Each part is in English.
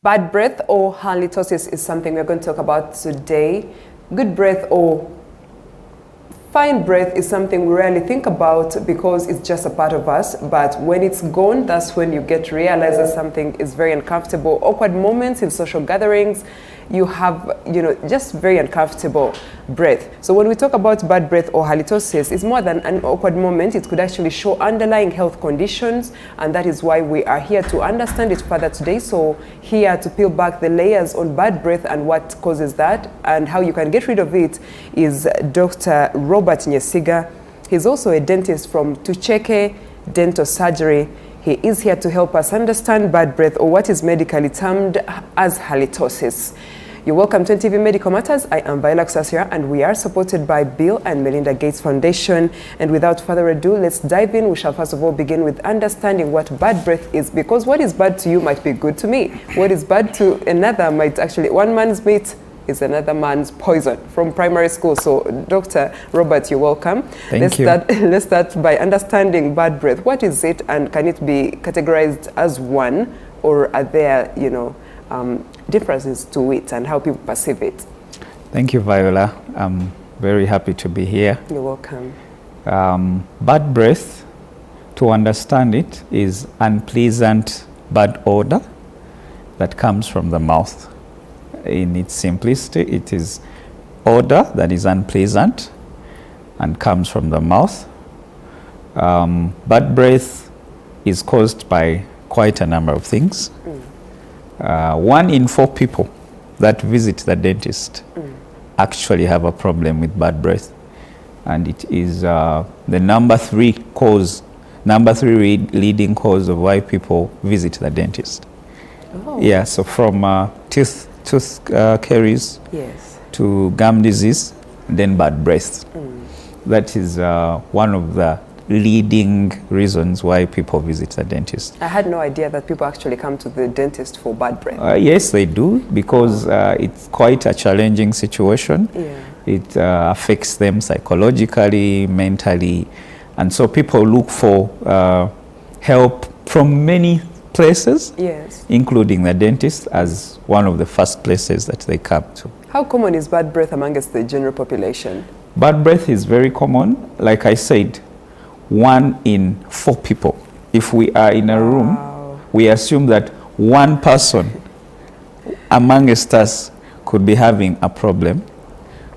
Bad breath or halitosis is something we're going to talk about today. Good breath or fine breath is something we rarely think about because it's just a part of us. But when it's gone, that's when you get to realize that something is very uncomfortable. Awkward moments in social gatherings, you have, just very uncomfortable breath. So when we talk about bad breath or halitosis, it's more than an awkward moment. It could actually show underlying health conditions, and that is why we are here to understand it further today. So here to peel back the layers on bad breath and what causes that and how you can get rid of it is Dr. Robert Nyesiga. He's also a dentist from Tucheke Dental Surgery. He is here to help us understand bad breath, or what is medically termed as halitosis. You're welcome to NTV Medical Matters. I am Viola Kusasira, and we are supported by Bill and Melinda Gates Foundation. And without further ado, let's dive in. We shall first of all begin with understanding what bad breath is, because what is bad to you might be good to me. What is bad to another might actually, one man's meat is another man's poison from primary school. So Dr. Robert, you're welcome. Thank you. Let's start by understanding bad breath. What is it, and can it be categorized as one, or are there, differences to it and how people perceive it? Thank you, Viola. I'm very happy to be here. You're welcome. Bad breath, to understand it, is unpleasant bad odor that comes from the mouth. In its simplicity, it is odor that is unpleasant and comes from the mouth. Bad breath is caused by quite a number of things. 1 in 4 people that visit the dentist actually have a problem with bad breath, and it is the number 3 leading cause of why people visit the dentist. Oh. Yeah, so from tooth caries, yes, to gum disease, then bad breath. That is one of the leading reasons why people visit the dentist. I had no idea that people actually come to the dentist for bad breath. Yes, they do, because it's quite a challenging situation. Yeah. It affects them psychologically, mentally, and so people look for help from many places, yes, including the dentist as one of the first places that they come to. How common is bad breath amongst the general population? Bad breath is very common. Like I said, 1 in 4 people. If we are in a room, we assume that one person amongst us could be having a problem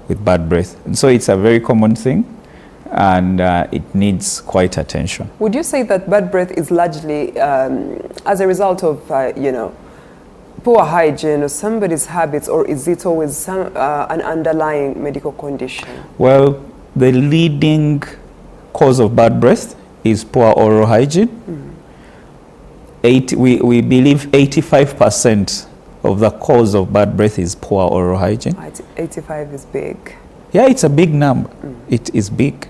with bad breath. And so it's a very common thing, and it needs quite attention. Would you say that bad breath is largely as a result of, poor hygiene or somebody's habits, or is it always an underlying medical condition? Well, the leading cause of bad breath is poor oral hygiene. We believe 85% of the cause of bad breath is poor oral hygiene. 85 is big. Yeah, it's a big number. It is big.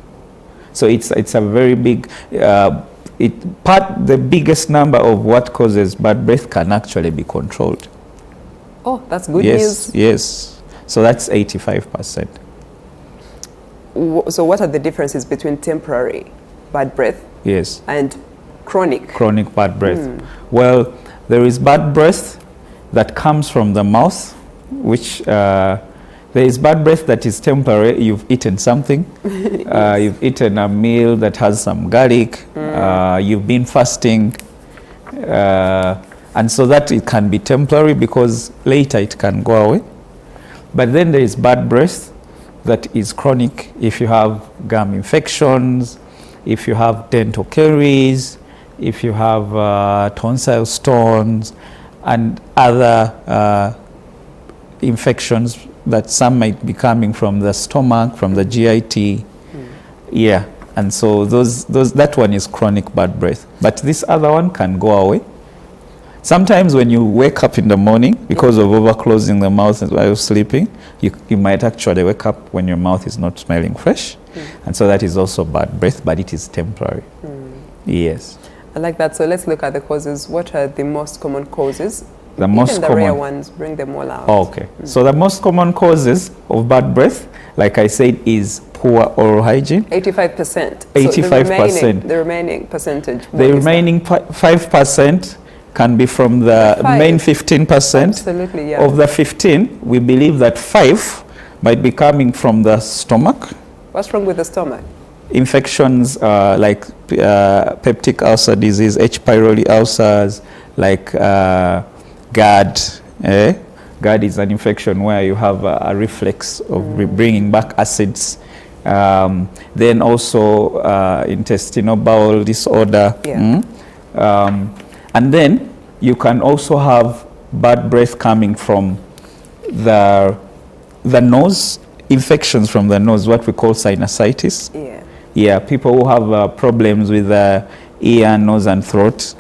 So it's a very big, the biggest number of what causes bad breath can actually be controlled. Oh, that's good news. Yes. So that's 85%. So what are the differences between temporary bad breath, yes, and chronic bad breath? Well, there is bad breath that comes from the mouth, which there is bad breath that is temporary. You've eaten something, you've eaten a meal that has some garlic, you've been fasting, and so that it can be temporary because later it can go away. But then there is bad breath that is chronic. If you have gum infections, if you have dental caries, if you have tonsil stones, and other infections that some might be coming from the stomach, from the GIT. Yeah, and so that one is chronic bad breath. But this other one can go away. Sometimes when you wake up in the morning, because of overclosing the mouth while you're sleeping, you might actually wake up when your mouth is not smelling fresh. And so that is also bad breath, but it is temporary. Yes. I like that. So let's look at the causes. What are the most common causes? The most Even the common rare ones, bring them all out. Oh, okay. So the most common causes of bad breath, like I said, is poor oral hygiene. 85%. 85%. So the remaining percentage. The remaining 5% can be from the main 15%. Absolutely, yeah. Of the 15, we believe that 5 might be coming from the stomach. What's wrong with the stomach? Infections like peptic ulcer disease, H. pylori ulcers, like GERD. GERD is an infection where you have a reflex of bringing back acids. Then also intestinal bowel disorder. Yeah. And then you can also have bad breath coming from the nose, infections from the nose, what we call sinusitis. Yeah. Yeah, people who have problems with the ear, nose, and throat,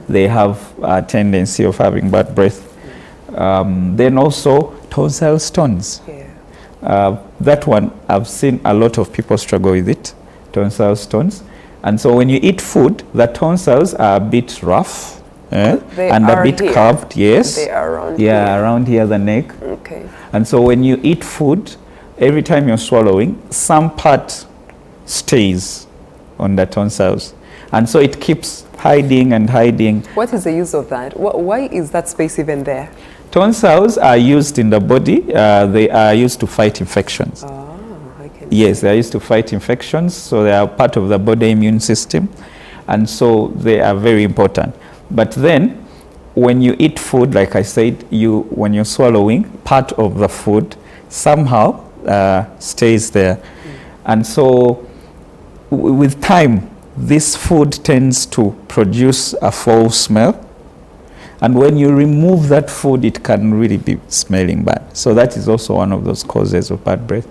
they have a tendency of having bad breath. Then also tonsil stones. Yeah. That one, I've seen a lot of people struggle with it, tonsil stones. And so when you eat food, the tonsils are a bit rough and a bit curved. Yes. They are around here. Around here, the neck. Okay. And so when you eat food, every time you're swallowing, some part stays on the tonsils. And so it keeps hiding and hiding. What is the use of that? Why is that space even there? Tonsils are used in the body. They are used to fight infections. Yes, they are used to fight infections, so they are part of the body immune system, and so they are very important. But then, when you eat food, like I said, when you're swallowing, part of the food somehow stays there. And so, with time, this food tends to produce a foul smell, and when you remove that food, it can really be smelling bad. So that is also one of those causes of bad breath.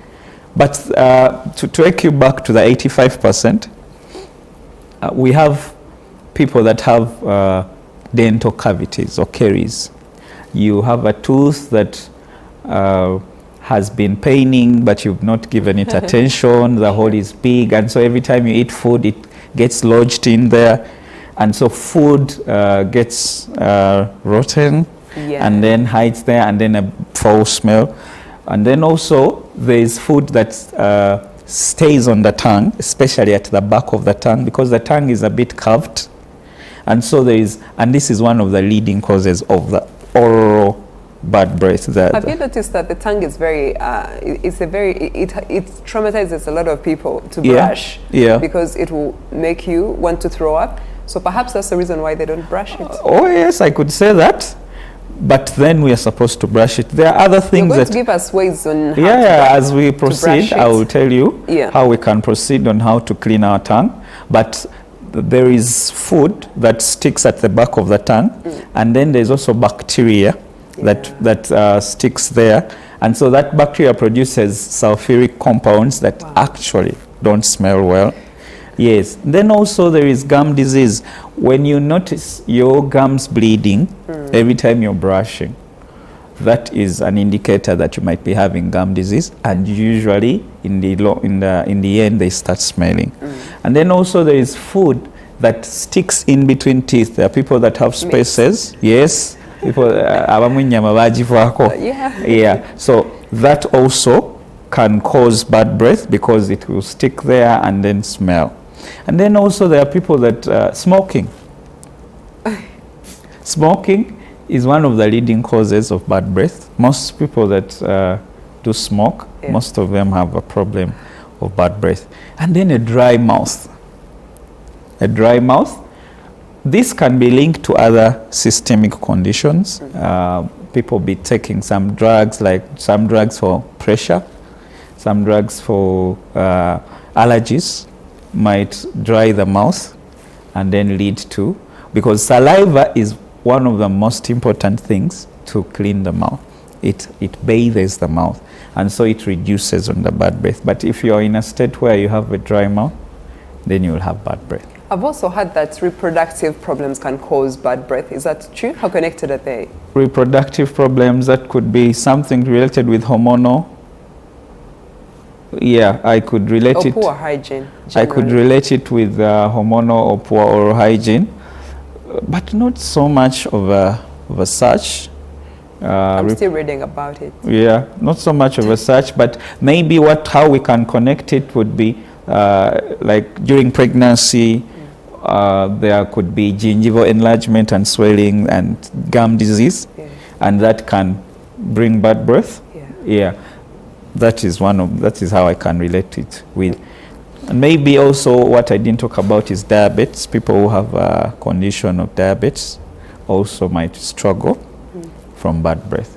But to take you back to the 85%, we have people that have dental cavities or caries. You have a tooth that has been paining, but you've not given it attention. The hole is big, and so every time you eat food, it gets lodged in there. And so food gets rotten, and then hides there, and then a foul smell. And then also there is food that stays on the tongue, especially at the back of the tongue, because the tongue is a bit curved. And so and this is one of the leading causes of the oral bad breath. Have you noticed that the tongue is very, it traumatizes a lot of people to brush? Yeah. Because it will make you want to throw up. So perhaps that's the reason why they don't brush it. Oh yes, I could say that. But then we are supposed to brush it. There are other things You're going to give us ways on how as we proceed, I will tell you how we can proceed on how to clean our tongue. But there is food that sticks at the back of the tongue, and then there's also bacteria that sticks there. And so that bacteria produces sulfuric compounds that actually don't smell well. Yes. Then also there is gum disease. When you notice your gums bleeding every time you're brushing, that is an indicator that you might be having gum disease, and usually in the end they start smelling. And then also there is food that sticks in between teeth. There are people that have spaces. Yes. People so that also can cause bad breath because it will stick there and then smell. And then also there are people that smoking. Smoking is one of the leading causes of bad breath. Most people that do smoke, most of them have a problem of bad breath. And then a dry mouth. A dry mouth. This can be linked to other systemic conditions. People be taking some drugs, like some drugs for pressure, some drugs for allergies, might dry the mouth and then lead to, because saliva is one of the most important things to clean the mouth. It bathes the mouth, and so it reduces on the bad breath. But if you're in a state where you have a dry mouth, then you will have bad breath. I've also heard that reproductive problems can cause bad breath. Is that true? How connected are they? Reproductive problems, that could be something related with hormonal. Yeah, I could relate it. Or poor hygiene. I could relate it with hormonal or poor oral hygiene, but not so much of a such. I'm still reading about it. Yeah, not so much of a such, but maybe how we can connect it would be like during pregnancy, there could be gingival enlargement and swelling and gum disease, and that can bring bad breath. That is how I can relate it with. And maybe also what I didn't talk about is diabetes. People who have a condition of diabetes also might struggle from bad breath.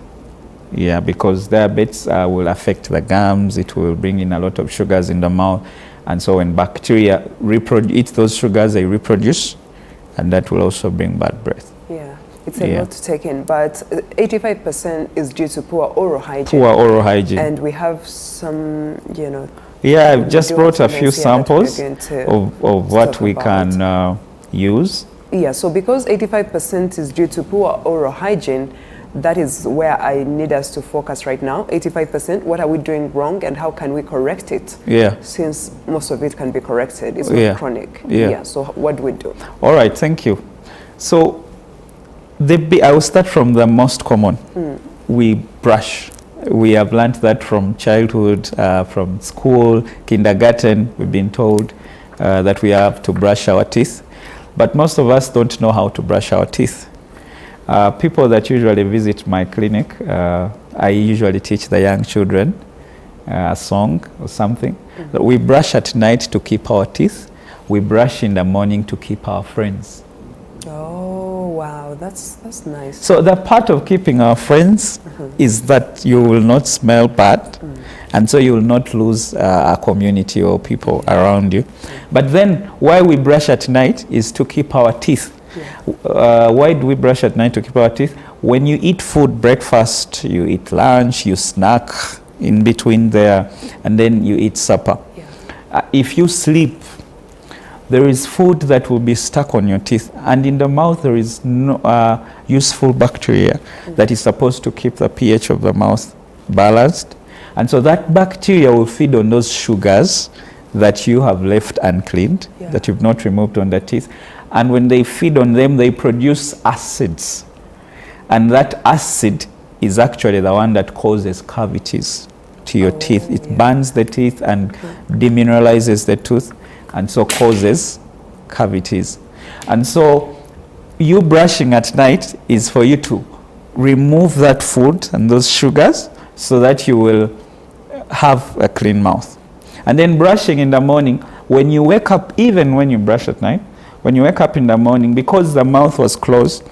Because diabetes will affect the gums. It will bring in a lot of sugars in the mouth. And so when bacteria eat those sugars, they reproduce, and that will also bring bad breath. It's a lot to take in, but 85% is due to poor oral hygiene. And we have some, I've just brought a few samples of what we can use. So because 85% is due to poor oral hygiene, that is where I need us to focus right now. 85%, what are we doing wrong and how can we correct it? Since most of it can be corrected. It's not chronic. So what do we do? All right, thank you. So I will start from the most common. We brush. We have learned that from childhood, from school, kindergarten. We've been told that we have to brush our teeth. But most of us don't know how to brush our teeth. People that usually visit my clinic, I usually teach the young children a song or something. We brush at night to keep our teeth. We brush in the morning to keep our friends. Oh, wow, that's nice. So the part of keeping our friends is that you will not smell bad, and so you will not lose a community or people around you. But then why we brush at night is to keep our teeth. Why do we brush at night to keep our teeth? When you eat food, breakfast, you eat lunch, you snack in between there, and then you eat supper. If you sleep, there is food that will be stuck on your teeth, and in the mouth there is no useful bacteria that is supposed to keep the pH of the mouth balanced, and so that bacteria will feed on those sugars that you have left uncleaned, that you've not removed on the teeth, and when they feed on them, they produce acids, and that acid is actually the one that causes cavities to your teeth. It burns the teeth and demineralizes the tooth, and so causes cavities. And so you brushing at night is for you to remove that food and those sugars so that you will have a clean mouth. And then brushing in the morning, when you wake up, even when you brush at night, when you wake up in the morning, because the mouth was closed,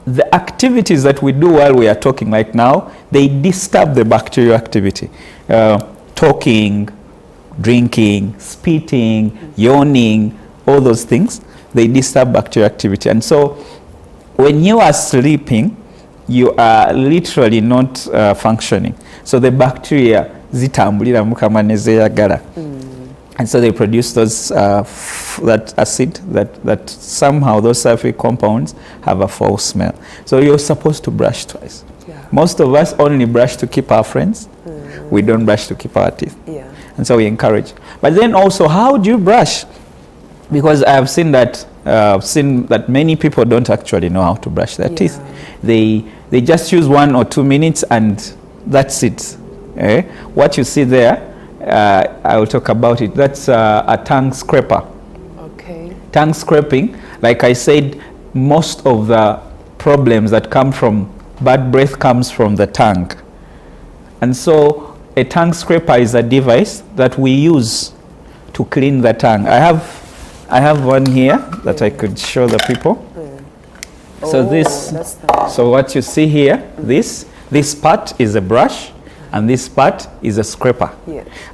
the activities that we do while we are talking right now, they disturb the bacterial activity. Talking, drinking, spitting, yawning, all those things, they disturb bacterial activity. And so when you are sleeping, you are literally not functioning. So the bacteria zitambulira mukama nezeyagala. And so they produce those that acid that somehow those sulfuric compounds have a foul smell. So you're supposed to brush twice. Most of us only brush to keep our friends. We don't brush to keep our teeth. And so we encourage. But then also, how do you brush? Because I have seen that many people don't actually know how to brush their teeth. They just use 1 or 2 minutes and that's it. What you see there, I will talk about it. That's a tongue scraper. Tongue scraping, like I said, most of the problems that come from bad breath comes from the tongue. And so a tongue scraper is a device that we use to clean the tongue. I have one here that I could show the people. So what you see here, this part is a brush, and this part is a scraper.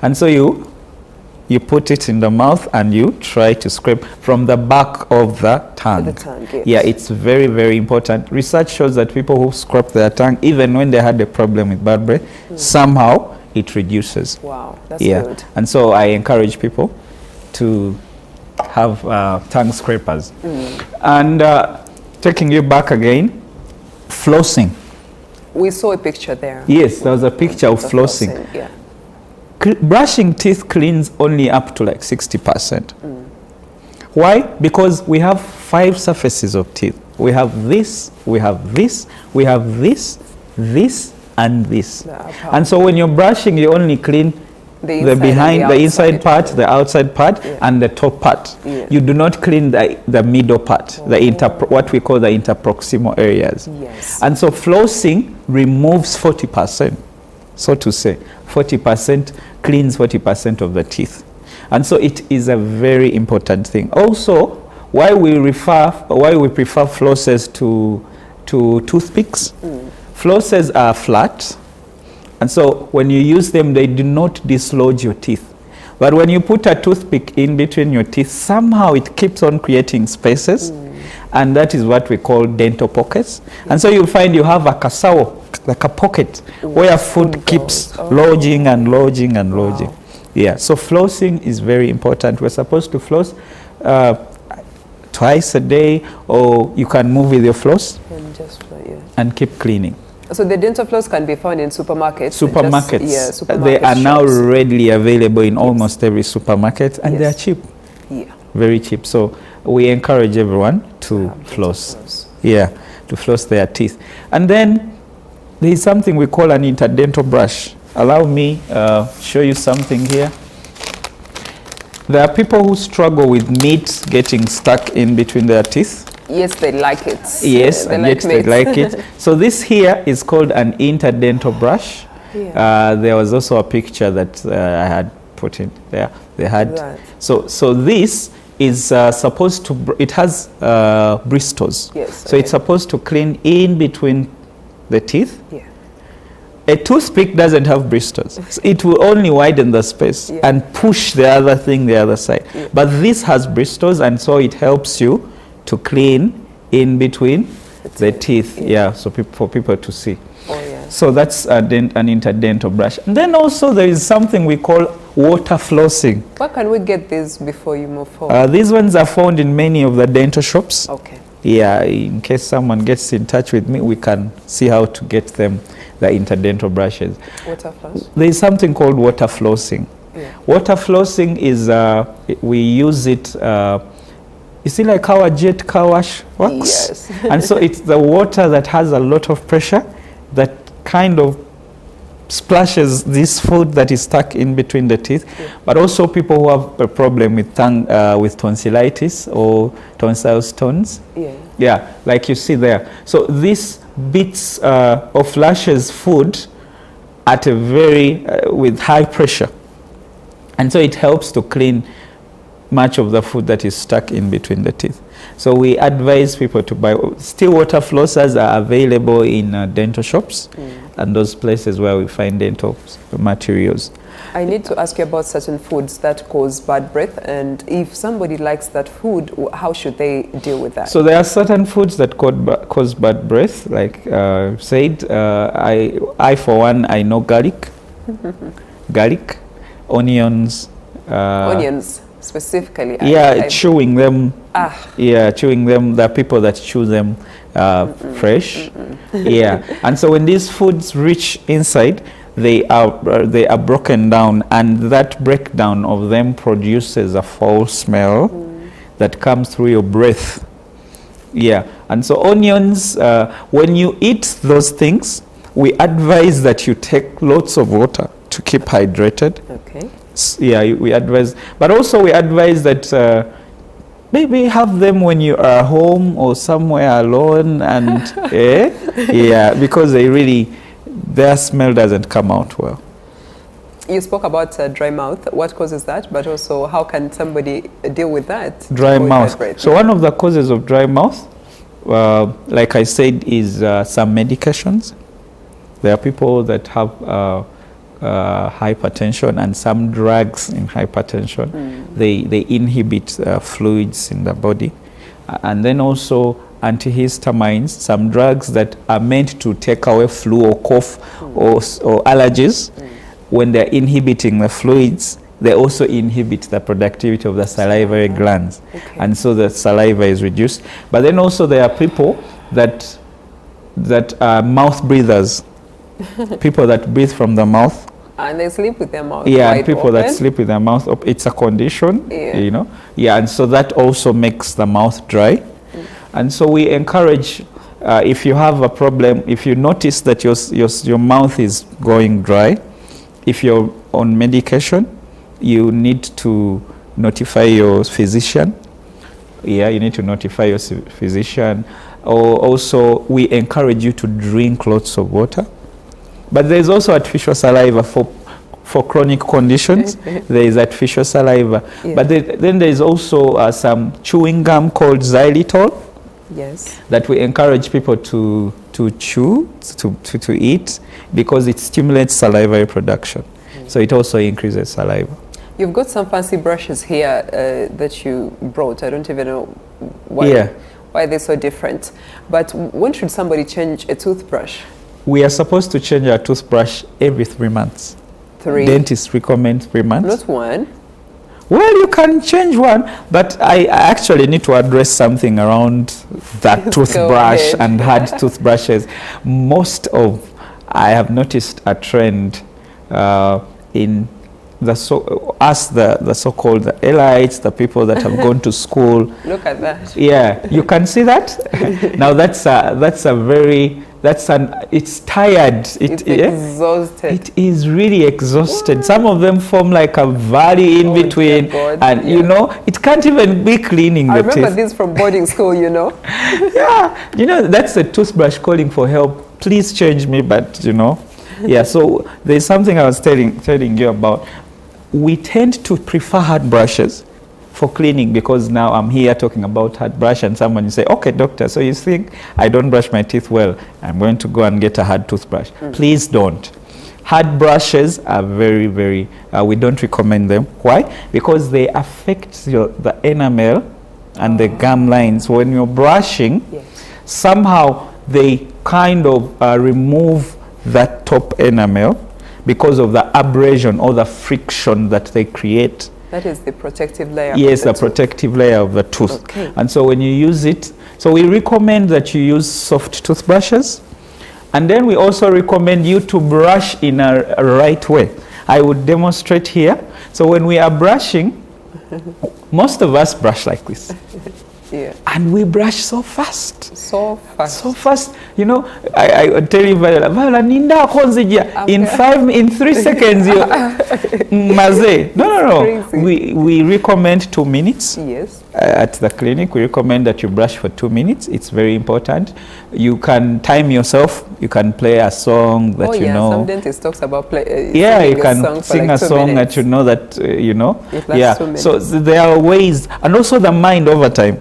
And so you put it in the mouth and you try to scrape from the back of the tongue. It's very, very important. Research shows that people who scrape their tongue, even when they had a problem with bad breath, somehow it reduces. Wow, that's good. And so I encourage people to have tongue scrapers. And taking you back again, flossing. We saw a picture there. Yes, there was a picture of flossing. Brushing teeth cleans only up to like 60%. Why? Because we have 5 surfaces of teeth. We have this, we have this, we have this, this, and this. And so when you're brushing, you only clean The behind, the inside part, yeah. the outside part, Yeah. and the top part. Yeah. You do not clean the middle part, what we call the interproximal areas. Yes. And so flossing removes 40%, so to say. 40% cleans 40% of the teeth. And so it is a very important thing. Also, why we prefer flosses to toothpicks. Flosses are flat, and so when you use them, they do not dislodge your teeth. But when you put a toothpick in between your teeth, somehow it keeps on creating spaces, and that is what we call dental pockets. And so you'll find you have a casawo, like a pocket, where food keeps lodging and lodging and lodging. Wow. Yeah, so flossing is very important. We're supposed to floss twice a day, or you can move with your floss and keep cleaning. So the dental floss can be found in supermarkets? Supermarkets. They are now readily available in almost every supermarket, and they are cheap. Yeah. Very cheap. So we encourage everyone to floss. Yeah, to floss their teeth. And then there is something we call an interdental brush. Allow me show you something here. There are people who struggle with meat getting stuck in between their teeth. Yes, they like it. Yes, they like it. So this here is called an interdental brush. Yeah. There was also a picture that I had put in there. They had right. So this is supposed to. It has bristles. Yes. So it's supposed to clean in between the teeth. Yeah. A toothpick doesn't have bristles. So it will only widen the space and push the other thing the other side. Yeah. But this has bristles, and so it helps you to clean in between the teeth. Yeah, so for people to see. Oh, yeah. So that's an interdental brush. And then also there is something we call water flossing. Where can we get these before you move forward? These ones are found in many of the dental shops. Okay. Yeah, in case someone gets in touch with me, we can see how to get them, the interdental brushes. Water floss? There is something called water flossing. Yeah. Water flossing is, we use it, you see like how a jet car wash works? Yes. And so it's the water that has a lot of pressure that kind of splashes this food that is stuck in between the teeth. Yeah. But also people who have a problem with with tonsillitis or tonsil stones. Yeah. Yeah, like you see there. So this bits or flashes food at a very, with high pressure. And so it helps to clean much of the food that is stuck in between the teeth. So we advise people to buy. Still water flossers are available in dental shops and those places where we find dental materials. I need to ask you about certain foods that cause bad breath, and if somebody likes that food, how should they deal with that? So there are certain foods that cause bad breath, like said. I for one, I know garlic, garlic, onions. Onions. Specifically, chewing them. Yeah, chewing them. There are people that chew them fresh. Yeah, and so when these foods reach inside, they are broken down, and that breakdown of them produces a foul smell that comes through your breath. Yeah, and so onions. When you eat those things, we advise that you take lots of water to keep hydrated. Okay. Yeah, we advise, but also we advise that maybe have them when you are home or somewhere alone, and yeah, because their smell doesn't come out well. You spoke about dry mouth. What causes that? But also, how can somebody deal with that? Dry mouth. So one of the causes of dry mouth, like I said, is some medications. There are people that have hypertension, and some drugs in hypertension, they inhibit fluids in the body. And then also antihistamines, some drugs that are meant to take away flu or cough or allergies. When they're inhibiting the fluids, they also inhibit the productivity of the salivary glands. Okay. And so the saliva is reduced. But then also there are people that are mouth breathers. People that breathe from the mouth. And they sleep with their mouth people open. That sleep with their mouth open. It's a condition, you know. Yeah, and so that also makes the mouth dry. And so we encourage, if you have a problem, if you notice that your mouth is going dry, if you're on medication, you need to notify your physician. Yeah, you need to notify your physician. Or also, we encourage you to drink lots of water. But there's also artificial saliva for chronic conditions. There is artificial saliva. Yeah. But then there is also some chewing gum called xylitol. Yes. That we encourage people to chew, to eat, because it stimulates salivary production. So it also increases saliva. You've got some fancy brushes here that you brought. I don't even know why they're so different. But when should somebody change a toothbrush? We are supposed to change our toothbrush every 3 months. 3? Dentists recommend 3 months. Not 1? Well, you can change one, but I actually need to address something around that toothbrush and hard toothbrushes. I have noticed a trend in the so-called the elites, the people that have gone to school. Look at that. Yeah, you can see that. Now it's tired. It's exhausted. It is really exhausted. What? Some of them form like a valley in between, and you know, it can't even be cleaning the teeth. I remember this from boarding school, you know. Yeah, you know, that's a toothbrush calling for help. Please change me, but you know. Yeah, so there's something I was telling you about. We tend to prefer hard brushes for cleaning, because now I'm here talking about hard brush, and someone you say, okay, doctor, so you think I don't brush my teeth well, I'm going to go and get a hard toothbrush. Please don't. Hard brushes are very, very, we don't recommend them. Why? Because they affect the enamel and the gum lines. When you're brushing, somehow they kind of remove that top enamel because of the abrasion or the friction that they create. That is the protective layer. Yes, the protective layer of the tooth. Okay. And so when you use it, so we recommend that you use soft toothbrushes. And then we also recommend you to brush in a right way. I would demonstrate here. So when we are brushing, most of us brush like this. Yeah. And we brush so fast. So fast. So fast. You know, I tell you, Viola, in 3 seconds, you maze. No. We recommend 2 minutes. Yes. At the clinic, we recommend that you brush for 2 minutes. It's very important. You can time yourself. You can play a song that you know. Some dentist talks about you can sing a song that you know that you know. Yeah. 2 minutes. So there are ways, and also the mind over time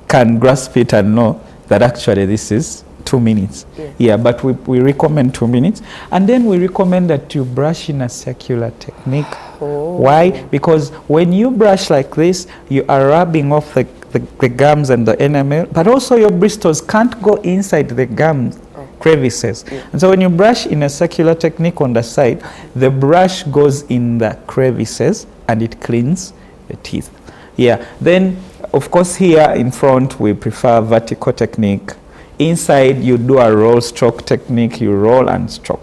can grasp it and know that actually this is 2 minutes. Yeah, but we recommend 2 minutes. And then we recommend that you brush in a circular technique. Why? Because when you brush like this, you are rubbing off the gums and the enamel, but also your bristles can't go inside the gums crevices. And so when you brush in a circular technique on the side, the brush goes in the crevices and it cleans the teeth. Yeah, then of course here in front we prefer vertical technique. Inside you do a roll stroke technique, you roll and stroke.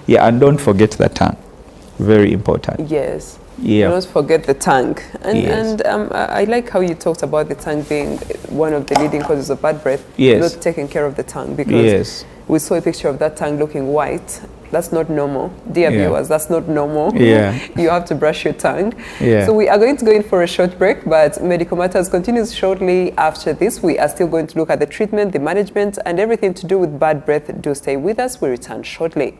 Yeah, and don't forget the tongue. Very important. Yes. Yeah. Don't forget the tongue. And I like how you talked about the tongue being one of the leading causes of bad breath. Yes. Not taking care of the tongue, because we saw a picture of that tongue looking white. That's not normal. Dear viewers, that's not normal. Yeah. You have to brush your tongue. Yeah. So we are going to go in for a short break, but Medical Matters continues shortly after this. We are still going to look at the treatment, the management, and everything to do with bad breath. Do stay with us. We return shortly.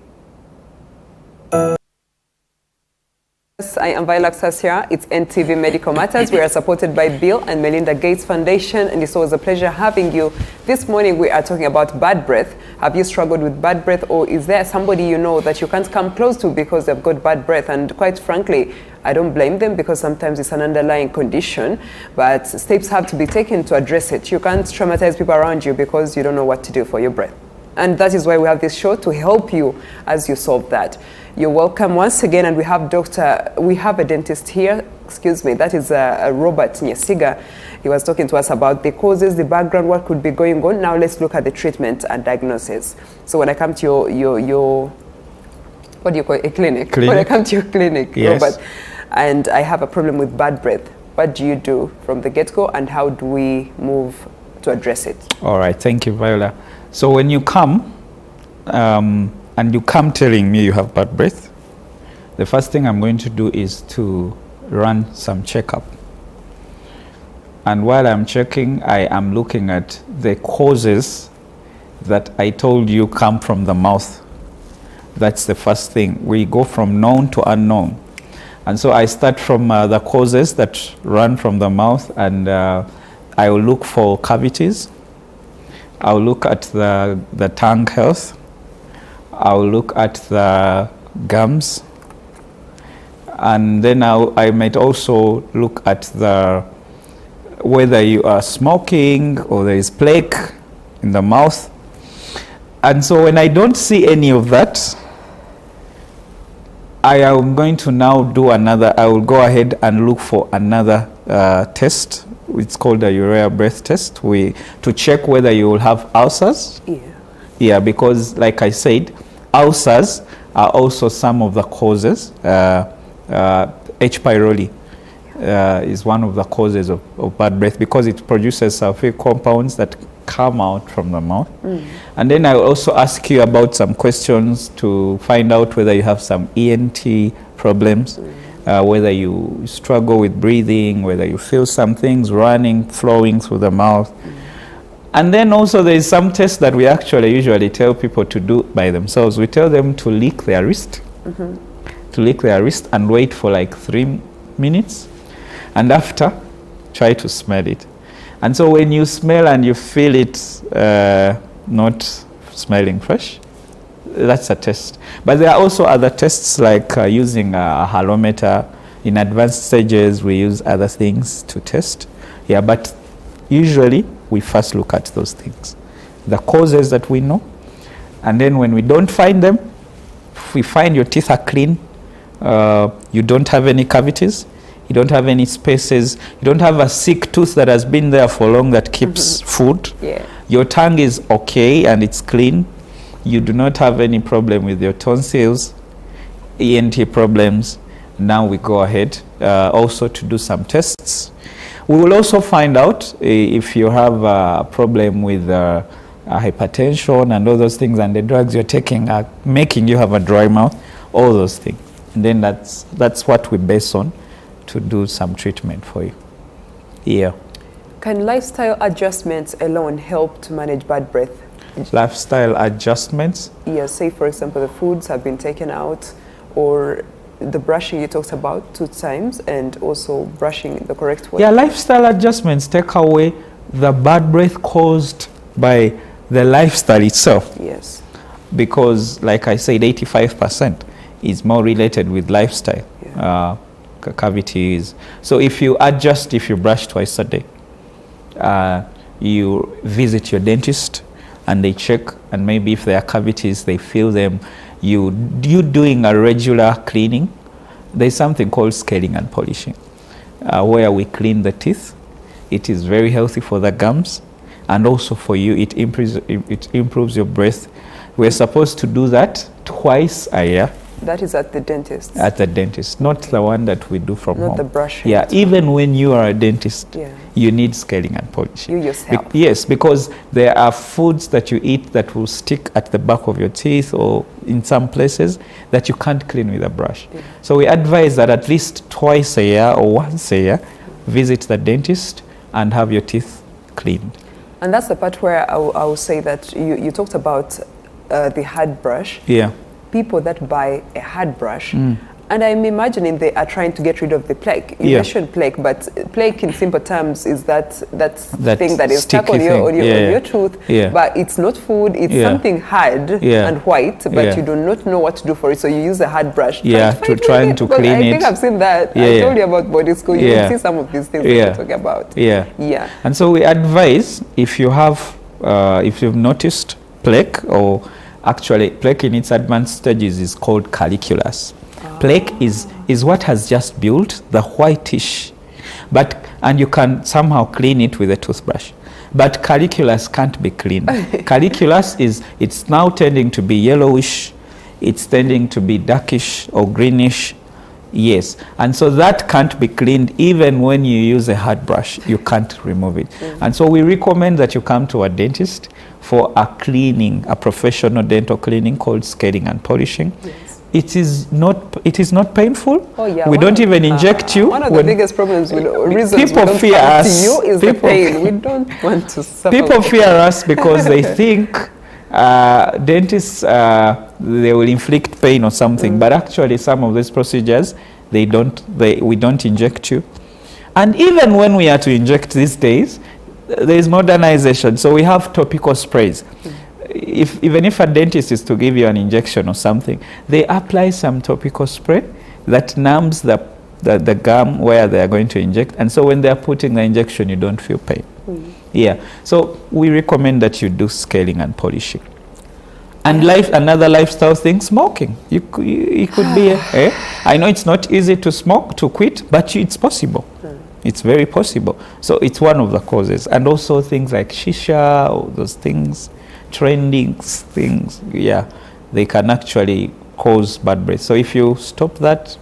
I am Viola Sassia. It's NTV Medical Matters. We are supported by Bill and Melinda Gates Foundation, and it's always a pleasure having you. This morning we are talking about bad breath. Have you struggled with bad breath, or is there somebody you know that you can't come close to because they've got bad breath? And quite frankly, I don't blame them, because sometimes it's an underlying condition, but steps have to be taken to address it. You can't traumatize people around you because you don't know what to do for your breath. And that is why we have this show, to help you as you solve that. You're welcome once again, and we have a dentist here, that is Robert Nyesiga. He was talking to us about the causes, the background, what could be going on. Now let's look at the treatment and diagnosis. So when I come to your what do you call it, a clinic? When I come to your clinic, Robert, and I have a problem with bad breath, what do you do from the get-go, and how do we move to address it? All right, thank you, Viola. So when you come, and you come telling me you have bad breath, the first thing I'm going to do is to run some checkup. And while I'm checking, I am looking at the causes that I told you come from the mouth. That's the first thing. We go from known to unknown. And so I start from the causes that run from the mouth, and I will look for cavities. I'll look at the tongue health. I'll look at the gums. And then I might also look at whether you are smoking or there is plaque in the mouth. And so when I don't see any of that, I am going to now do I will go ahead and look for another test. It's called a urea breath test. To check whether you will have ulcers. Yeah. Yeah, because like I said, ulcers are also some of the causes. H. pylori is one of the causes of bad breath, because it produces sulfuric compounds that come out from the mouth. And then I will also ask you about some questions to find out whether you have some ENT problems, whether you struggle with breathing, whether you feel some things running, flowing through the mouth. And then also there is some tests that we actually usually tell people to do by themselves. We tell them to lick their wrist, to lick their wrist and wait for like 3 minutes. And after, try to smell it. And so when you smell and you feel it not smelling fresh, that's a test. But there are also other tests, like using a halometer. In advanced stages, we use other things to test. Yeah, but usually we first look at those things, the causes that we know. And then when we don't find them, if we find your teeth are clean, you don't have any cavities, you don't have any spaces, you don't have a sick tooth that has been there for long that keeps food, your tongue is okay and it's clean, you do not have any problem with your tonsils, ENT problems, now we go ahead also to do some tests. We will also find out if you have a problem with hypertension and all those things, and the drugs you're taking are making you have a dry mouth, all those things. And then that's what we base on to do some treatment for you. Yeah. Can lifestyle adjustments alone help to manage bad breath? Lifestyle adjustments? Yeah, say for example the foods have been taken out, or the brushing you talked about 2 times, and also brushing the correct way. Yeah, lifestyle adjustments take away the bad breath caused by the lifestyle itself. Yes. Because like I said, 85% is more related with lifestyle. Yeah. Cavities. So if you brush twice a day, you visit your dentist and they check, and maybe if there are cavities, they fill them. You doing a regular cleaning. There's something called scaling and polishing, where we clean the teeth. It is very healthy for the gums, and also for you, it improves your breath. We're supposed to do that twice a year. That is at the dentist? At the dentist, not the one that we do from home. Not the brushing. Yeah, even when you are a dentist, yeah, you need scaling and polishing. You yourself. Yes, because there are foods that you eat that will stick at the back of your teeth or in some places that you can't clean with a brush. Yeah. So we advise that at least twice a year or once a year, visit the dentist and have your teeth cleaned. And that's the part where I will say that you talked about the hard brush. Yeah. People that buy a hard brush, and I'm imagining they are trying to get rid of the plaque. You mentioned plaque, but plaque in simple terms is that thing that is stuck on your tooth, but it's not food, it's something hard and white, but you do not know what to do for it, so you use a hard brush to try to clean it. I think I've seen that. I told you about body school, you will see some of these things that we're talking about. And so we advise, if you have, if you've noticed plaque, or actually, plaque in its advanced stages is called caliculus. Plaque is what has just built the whitish, and you can somehow clean it with a toothbrush. But caliculus can't be cleaned. Caliculus it's now tending to be yellowish, it's tending to be darkish or greenish. Yes, and so that can't be cleaned. Even when you use a hard brush, you can't remove it. And so we recommend that you come to a dentist for a cleaning, a professional dental cleaning called scaling and polishing. it is not painful. Oh, yeah. We don't even inject you. One of the biggest problems with reasons people we don't fear come us. to you is People- the pain. We don't want to suffer. People fear us because they think dentists they will inflict pain or something, but actually some of these procedures we don't inject you. And even when we are to inject these days, there is modernization, so we have topical sprays. Even if a dentist is to give you an injection or something, they apply some topical spray that numbs the gum where they are going to inject, and so when they are putting the injection, you don't feel pain. Yeah, so we recommend that you do scaling and polishing. And another lifestyle thing, smoking. It could be, I know it's not easy to smoke, to quit, but it's possible. It's very possible. So it's one of the causes. And also things like shisha, all those things, trending things, yeah, they can actually cause bad breath. So if you stop that,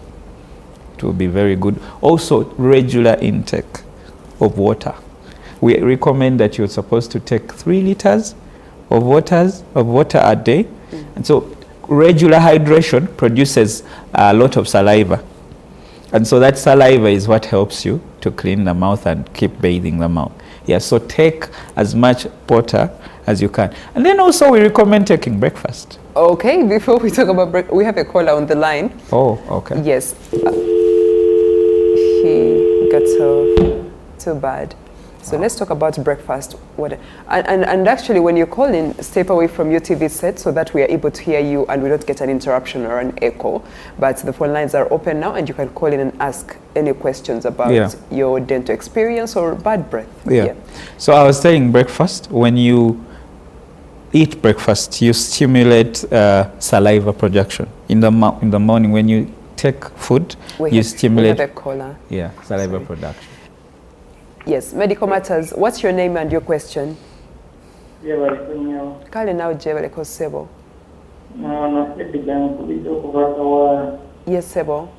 it will be very good. Also, regular intake of water. We recommend that you're supposed to take 3 liters of water a day. And so regular hydration produces a lot of saliva. And so that saliva is what helps you to clean the mouth and keep bathing the mouth. Yeah, so take as much water as you can. And then also we recommend taking breakfast. Okay, before we talk about breakfast, we have a caller on the line. Oh, okay. Yes. He got so bad. So let's talk about breakfast. And actually, when you call in, step away from your TV set so that we are able to hear you and we don't get an interruption or an echo. But the phone lines are open now, and you can call in and ask any questions about your dental experience or bad breath. Yeah. So I was saying breakfast. When you eat breakfast, you stimulate saliva production. In the morning, when you take food, you stimulate saliva production. Yes, Medical Matters. What's your name and your question? Kale now Jebaleko Sebo. Yes, Sebo.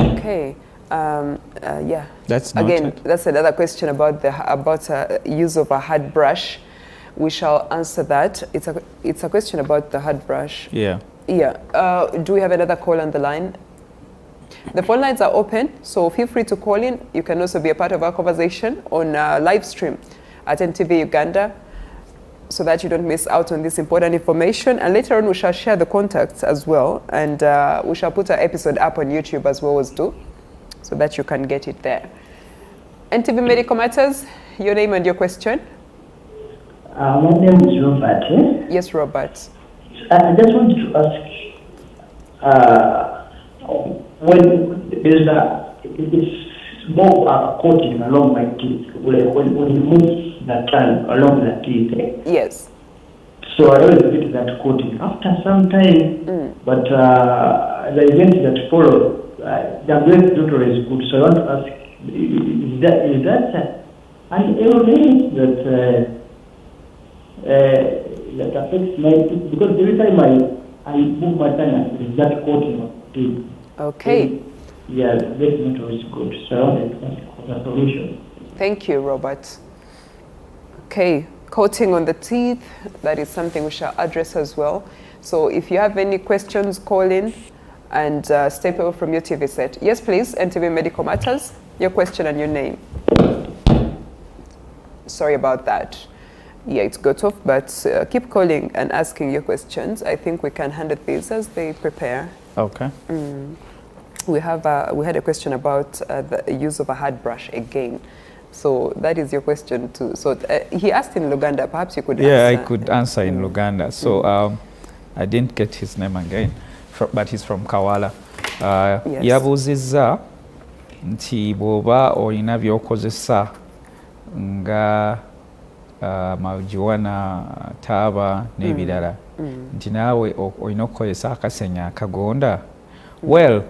Okay. Yeah. That's again. noted. That's another question about the use of a hard brush. We shall answer that. It's a question about the hard brush. Yeah. Yeah. Do we have another call on the line? The phone lines are open, so feel free to call in. You can also be a part of our conversation on live stream at NTV Uganda, so that you don't miss out on this important information. And later on, we shall share the contacts as well. And we shall put our episode up on YouTube as we always do, so that you can get it there. NTV Medical Matters, your name and your question? My name is Robert. Yes, Robert. I just wanted to ask, when there's it's more a coating along my teeth, when you move the tongue along the teeth. Yes. So I always get that coating after some time, but the events that follow, the breath doctor is good. So I want to ask, is that an illness that affects my teeth? Because every time I move my tongue, there's that coating of teeth. Okay. Yeah, the breath doctor is good. So I want to ask for the solution. Thank you, Robert. Okay, coating on the teeth, that is something we shall address as well. So if you have any questions, call in and step away from your TV set. Yes, please, NTV Medical Matters, your question and your name. Sorry about that. Yeah, it's got off, but keep calling and asking your questions. I think we can handle these as they prepare. Okay. We had a question about the use of a hard brush again. So that is your question too. So he asked in Luganda, perhaps you could answer. Yeah, I could answer in Luganda. So I didn't get his name again, but he's from Kawala. Yes. Yabuziza nti bwoba olina by'okozesa nga marijuana, taaba n'ebirala nti naawe olina okukozesa akasenya akagonda. Well,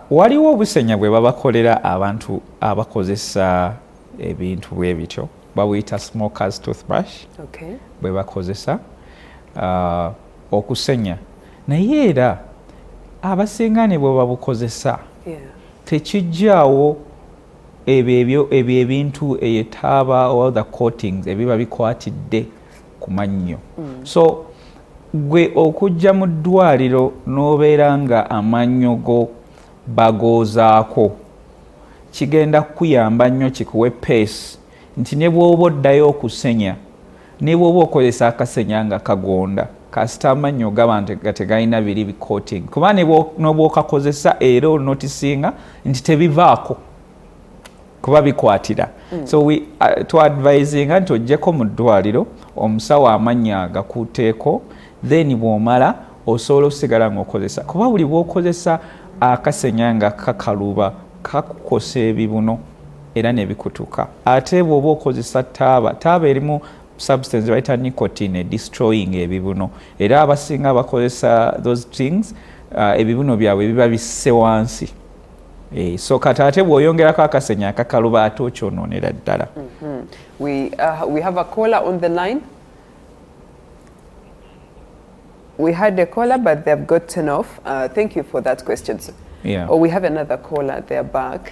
waliwo obusenya bwe babakolera abantu abakozesa ebintu bwe bityo bawuyita smokers toothbrush bwe bakozesa okusenya naye era abasinga ne bwe babukozesa tekijjaawo ebyo ebintu eyetaaba or the coatings ebiba bikwatidde ku mannyo so gwe okujja mu ddwaliro n'obeera nga amannyo go bagoozaako kigenda kukuyamba nnyo kikuwe pace nti ne bw'oba oddayo okusenya ne bw'oba okozesa akasenya nga kagonda kasita amannyo gaba nga tegalina biri bikoting kuba n'oba okakozesa era onotisinga nti tebivaako kuba bikwatira so twadvisinga nti ojjeko mu ddwaliro omusawo amannyo agakuuteeko then bw'omala osobola okusigala ng'okozesa kuba buli bw'okozesa akasenya nga kakaluba kakukosa ebibuno era ne bikutuka ate bw'oba okozesa taaba erimu substance bayita nicotine destroying ebibuno era abasinga bakozesa those things ebibuno byabwe biba bisse wansi so kati ate bw'oyongerako akasenya akakaluba ate okyonoonera ddala. We have a caller on the line. We had a caller, but they've gotten off. Thank you for that question. Yeah. Oh, we have another caller. They're back.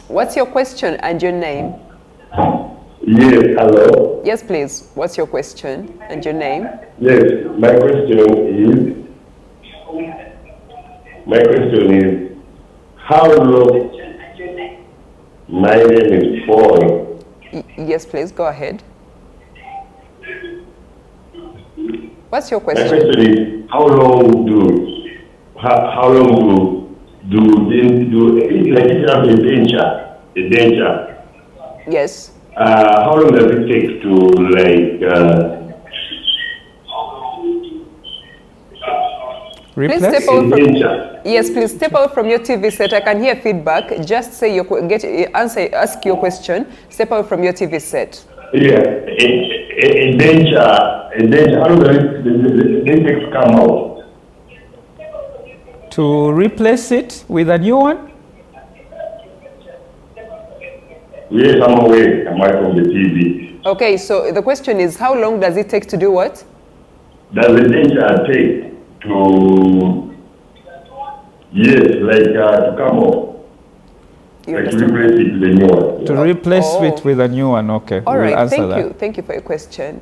What's your question and your name? Yes, hello. Yes, please. What's your question and your name? Yes, my question is how long my name is Paul. Yes, please. Go ahead. What's your question? My question is how long do like if you have a denture? Yes. How long does it take to Please step out from, yes, please step out from your TV set. I can hear feedback. Just say your ask your question. Step out from your TV set. Yeah, a denture. How long does it take to come out? To replace it with a new one? Yes, I'm away. I'm away from the TV. Okay, so the question is, how long does it take to do what? Does the denture take to, to come off? Like to replace it with a new one. To replace it with a new one, okay. All right, we'll thank you. Thank you for your question.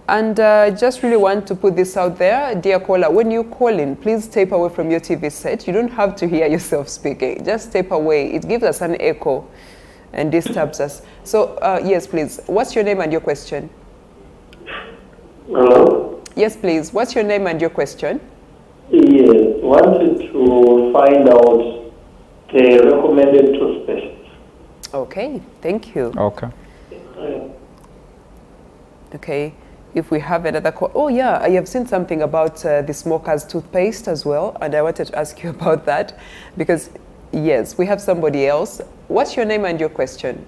And just really want to put this out there, dear caller, when you call in, please step away from your TV set. You don't have to hear yourself speaking. Just step away. It gives us an echo and disturbs us. So, yes, please. What's your name and your question? Hello? Yes, please. What's your name and your question? Yes, wanted to find out the recommended toothpaste. Okay, thank you. Okay. Okay. If we have another call. Oh, yeah, I have seen something about the smoker's toothpaste as well, and I wanted to ask you about that because, yes, we have somebody else. What's your name and your question?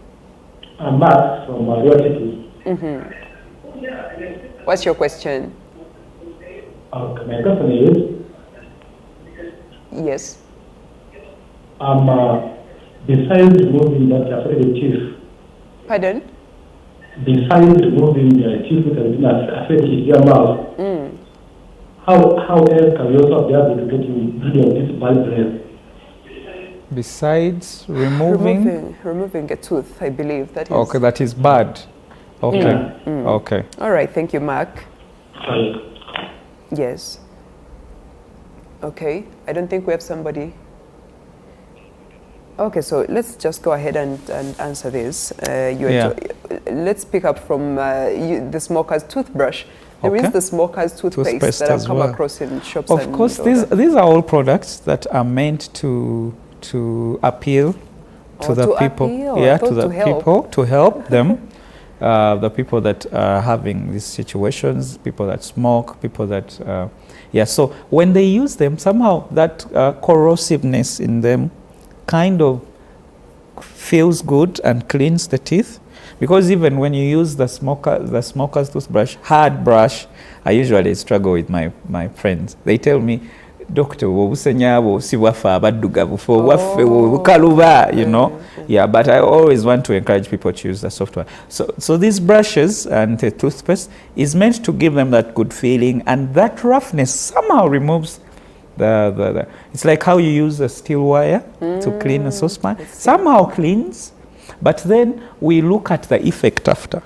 I'm Max from City. What's your question? Okay, my question is, yes. Besides removing that affected teeth. Pardon? Besides removing the teeth that have been affected your mouth, how else can we also be able to get rid of this bad breath? Besides removing a tooth, I believe that is. Okay, that is bad. Okay. Okay. All right, thank you, Mark. Sorry. Yes. Okay, I don't think we have somebody. Okay, so let's just go ahead and answer this. Let's pick up from the smoker's toothbrush. There is the smoker's toothpaste that I've come across in shops. Of course, these are all products that are meant to appeal to the people. Yeah, to the people, to help them. The people that are having these situations, people that smoke, people that, so when they use them, somehow that corrosiveness in them kind of feels good and cleans the teeth. Because even when you use the smoker's toothbrush, hard brush, I usually struggle with my friends. They tell me, doctor obusenyabo si bwaffe abaddugavu ffe bwaffe bukaluba, you know. Yeah, but I always want to encourage people to use the software. So these brushes and the toothpaste is meant to give them that good feeling, and that roughness somehow removes the it's like how you use a steel wire to clean a saucepan. Somehow cleans, but then we look at the effect after.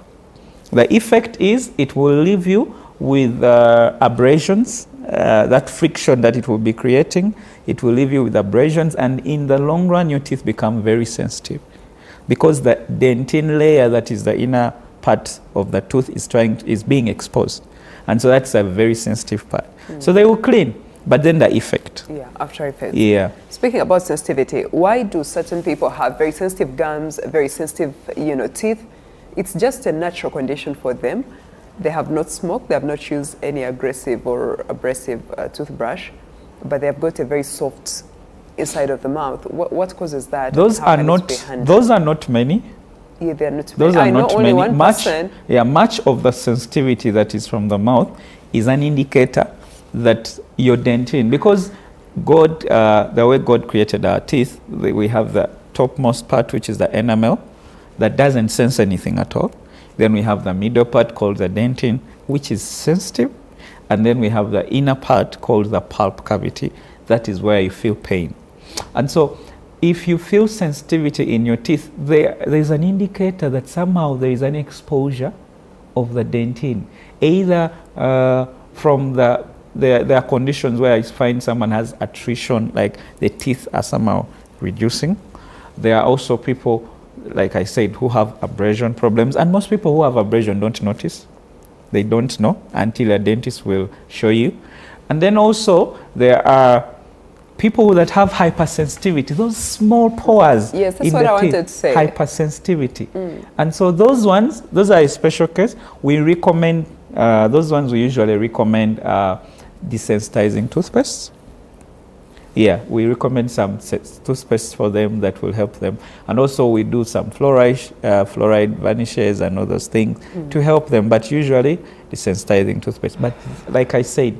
The effect is it will leave you with abrasions, that friction that it will be creating. It will leave you with abrasions, and in the long run your teeth become very sensitive because the dentine layer, that is the inner part of the tooth, is being exposed, and so that's a very sensitive part. So they will clean, but then the effect. Yeah, after effects. Yeah. Speaking about sensitivity, why do certain people have very sensitive gums, very sensitive, teeth? It's just a natural condition for them. They have not smoked, they have not used any aggressive or abrasive toothbrush, but they have got a very soft inside of the mouth. What causes that? Those are not many. Yeah, they are not Those many. are not only many. 1%. Much of the sensitivity that is from the mouth is an indicator that your dentine, because God, the way God created our teeth, we have the topmost part, which is the enamel, that doesn't sense anything at all. Then we have the middle part called the dentine, which is sensitive. And then we have the inner part called the pulp cavity. That is where you feel pain. And so if you feel sensitivity in your teeth, there's an indicator that somehow there is an exposure of the dentine. Either from there are conditions where I find someone has attrition, like the teeth are somehow reducing. There are also people, like I said, who have abrasion problems, and most people who have abrasion don't notice. They don't know until a dentist will show you. And then also there are people that have hypersensitivity, those small pores. Yes, that's in what the I teeth, wanted to say. Hypersensitivity. And so those are a special case. We recommend, those ones we usually recommend desensitizing toothpaste. Yeah, we recommend some toothpaste for them that will help them. And also we do some fluoride vanishes and all those things to help them, but usually desensitizing toothpaste. But like I said,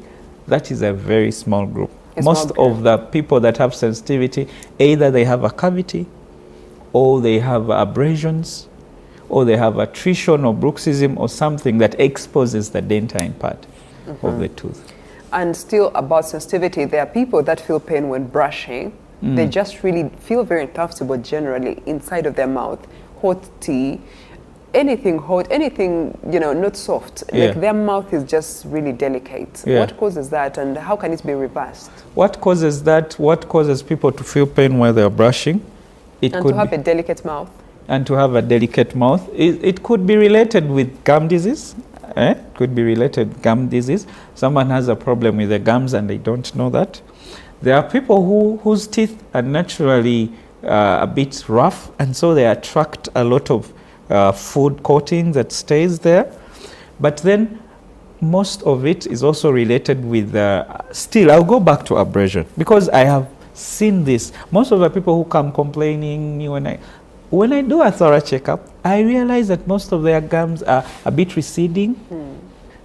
that is a very small group. Most of the people that have sensitivity, either they have a cavity, or they have abrasions, or they have attrition or bruxism or something that exposes the dentine part of the tooth. And still about sensitivity, there are people that feel pain when brushing. They just really feel very uncomfortable generally inside of their mouth. Hot tea, anything hot, anything, not soft. Like their mouth is just really delicate. What causes that, and how can it be reversed? What causes that? What causes people to feel pain while they're brushing? And to have a delicate mouth. And to have a delicate mouth. It could be related with gum disease. Could be related to gum disease. Someone has a problem with the gums and they don't know that. There are people whose teeth are naturally a bit rough, and so they attract a lot of food coating that stays there. But then most of it is also related with still, I'll go back to abrasion, because I have seen this. Most of the people who come complaining, when I do a thorough checkup, I realize that most of their gums are a bit receding,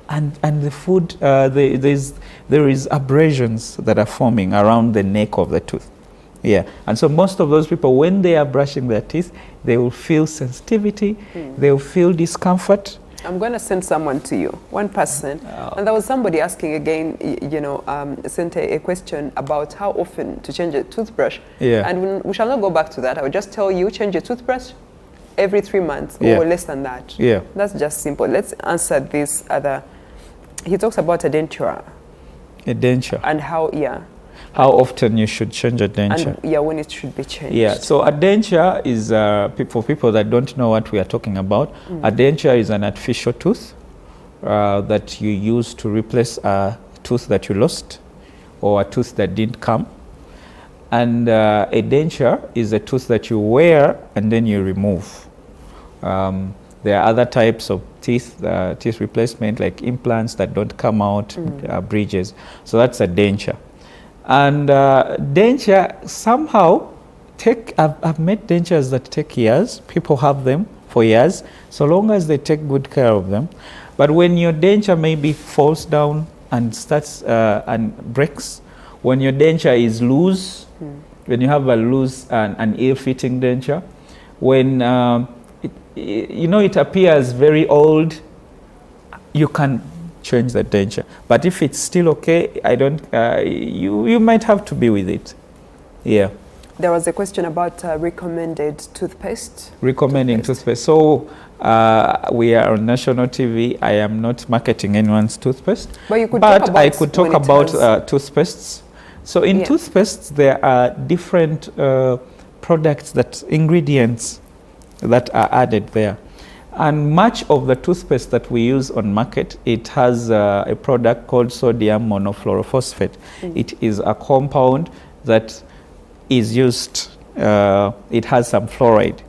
and the food, there is abrasions that are forming around the neck of the tooth. Yeah, and so most of those people, when they are brushing their teeth, they will feel sensitivity, they will feel discomfort. I'm going to send someone to you, one person. And there was somebody asking again, sent a question about how often to change a toothbrush. Yeah. And we shall not go back to that. I will just tell you, change your toothbrush every 3 months or less than that. Yeah. That's just simple. Let's answer this other. He talks about a denture. A denture. And how, how often you should change a denture. And when it should be changed. Yeah, so a denture is, for people that don't know what we are talking about, a denture is an artificial tooth that you use to replace a tooth that you lost or a tooth that didn't come. And a denture is a tooth that you wear and then you remove. There are other types of teeth replacement, like implants that don't come out, bridges. So that's a denture. And denture somehow I've met dentures that take years. People have them for years, so long as they take good care of them. But when your denture maybe falls down and starts and breaks, when your denture is loose, when you have a loose and ill-fitting denture, when it appears very old, you can change the denture. But if it's still okay, you might have to be with it. Yeah. There was a question about recommended toothpaste. Recommending toothpaste. So we are on national TV. I am not marketing anyone's toothpaste. But you could I could talk about toothpastes. So in toothpastes, there are different ingredients that are added there. And much of the toothpaste that we use on market, it has a product called sodium monofluorophosphate. It is a compound that is used, it has some fluoride.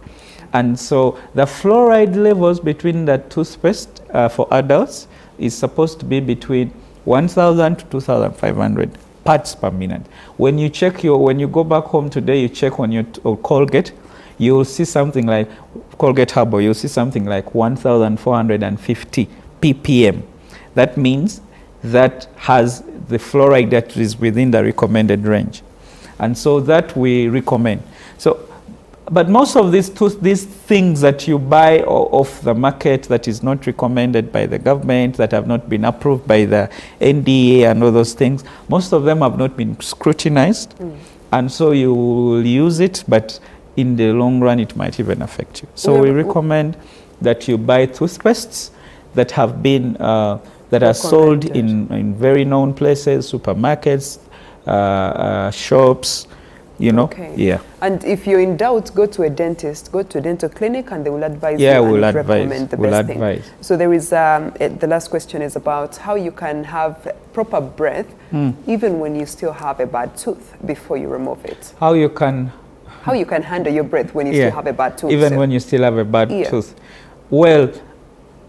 And so the fluoride levels between the toothpaste for adults is supposed to be between 1,000 to 2,500 parts per minute. When you check when you go back home today, you check on your Colgate, you'll see something like Colgate Herbal, you'll see something like 1,450 ppm. That means that has the fluoride that is within the recommended range. And so that we recommend. So, but most of these things that you buy off the market that is not recommended by the government, that have not been approved by the NDA and all those things, most of them have not been scrutinized. And so you will use it, but in the long run, it might even affect you. So we recommend that you buy toothpastes that have been, that are sold in very known places, supermarkets, shops, Okay. Yeah. And if you're in doubt, go to a dentist, go to a dental clinic, and they will advise you and recommend the best thing. So there is, the last question is about how you can have proper breath even when you still have a bad tooth before you remove it. How you can handle your breath when you still have a bad tooth. Even when you still have a bad tooth. Well,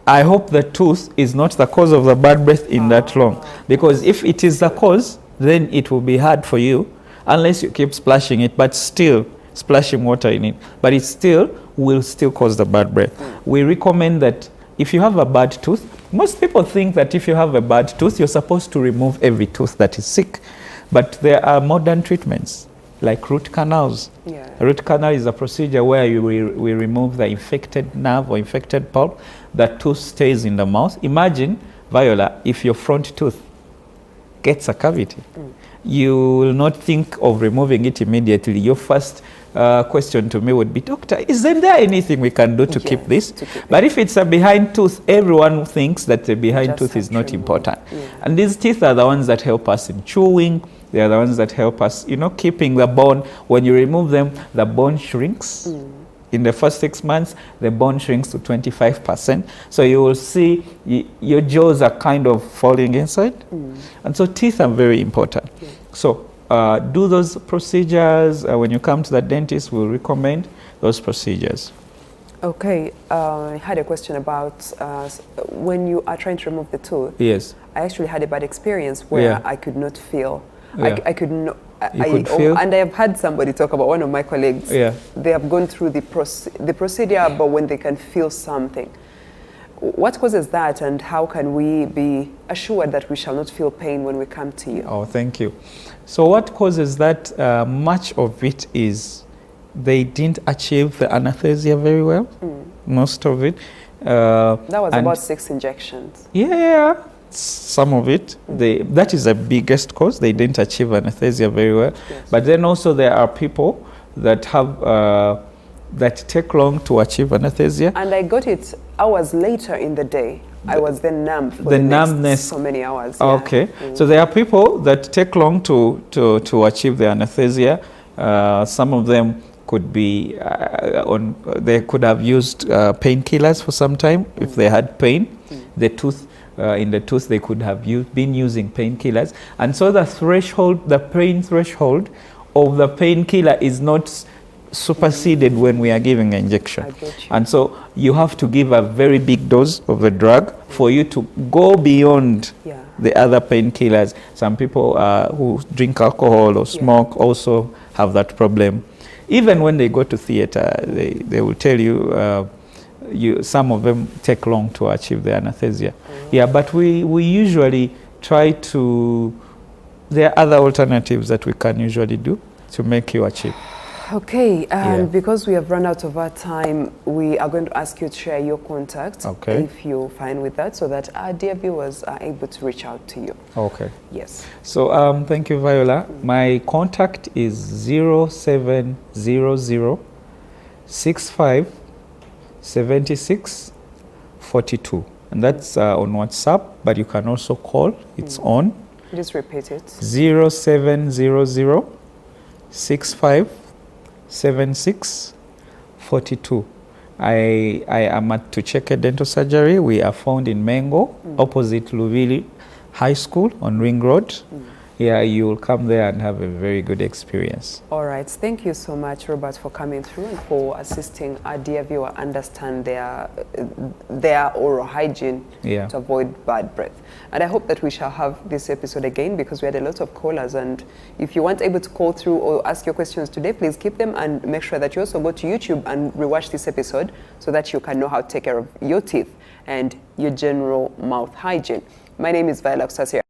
I hope the tooth is not the cause of the bad breath in that long. Because if it is the cause, then it will be hard for you unless you keep splashing it, but still splashing water in it. But it will still cause the bad breath. We recommend that if you have a bad tooth, most people think that if you have a bad tooth, you're supposed to remove every tooth that is sick. But there are modern treatments like root canals. A root canal is a procedure where we remove the infected nerve or infected pulp. The tooth stays in the mouth. Imagine, Viola, if your front tooth gets a cavity. You will not think of removing it immediately. Your first question to me would be, doctor, isn't there anything we can do to keep this? But if it's a behind tooth, everyone thinks that the behind tooth is not important. And these teeth are the ones that help us in chewing. They are the ones that help us, keeping the bone. When you remove them, the bone shrinks. In the first 6 months, the bone shrinks to 25%. So you will see your jaws are kind of falling inside. And so teeth are very important. So do those procedures. When you come to the dentist, we'll recommend those procedures. Okay, I had a question about when you are trying to remove the tooth. Yes. I actually had a bad experience where I could not feel. I could not. feel? And I have had somebody talk about, one of my colleagues. They have gone through the procedure, but when they can feel something. What causes that, and how can we be assured that we shall not feel pain when we come to you? Oh, thank you. So what causes that, much of it is they didn't achieve the anesthesia very well, most of it. That was about 6 injections. Yeah, some of it. That is the biggest cause. They didn't achieve anesthesia very well. But then also there are people that have that take long to achieve anesthesia. And I got it hours later in the day. I was then numb for the numbness. So many hours. Okay. So there are people that take long to achieve the anesthesia. Some of them could be they could have used painkillers for some time if they had pain. The tooth in the tooth, they could have been using painkillers, and so the pain threshold of the painkiller is not superseded when we are giving an injection. And so you have to give a very big dose of the drug for you to go beyond the other painkillers. Some people who drink alcohol or smoke also have that problem. Even when they go to theater, they will tell you, some of them take long to achieve the anesthesia. But we usually try to there are other alternatives that we can usually do to make you achieve. Okay, and Yeah. because we have run out of our time, we are going to ask you to share your contact, Okay. if you're fine with that, so that our dear viewers are able to reach out to you. Okay. Yes. So thank you, Viola. My contact is 0700 65 76 42, and that's on WhatsApp, but you can also call. It's on Just repeat it. 0700 65 76 42. I am at Tucheke Dental Surgery. We are found in Mengo, opposite Luvili High School on Ring Road. Yeah, you will come there and have a very good experience. All right. Thank you so much, Robert, for coming through and for assisting our dear viewer understand their oral hygiene to avoid bad breath. And I hope that we shall have this episode again, because we had a lot of callers. And if you weren't able to call through or ask your questions today, please keep them and make sure that you also go to YouTube and rewatch this episode so that you can know how to take care of your teeth and your general mouth hygiene. My name is Viola Kusasira.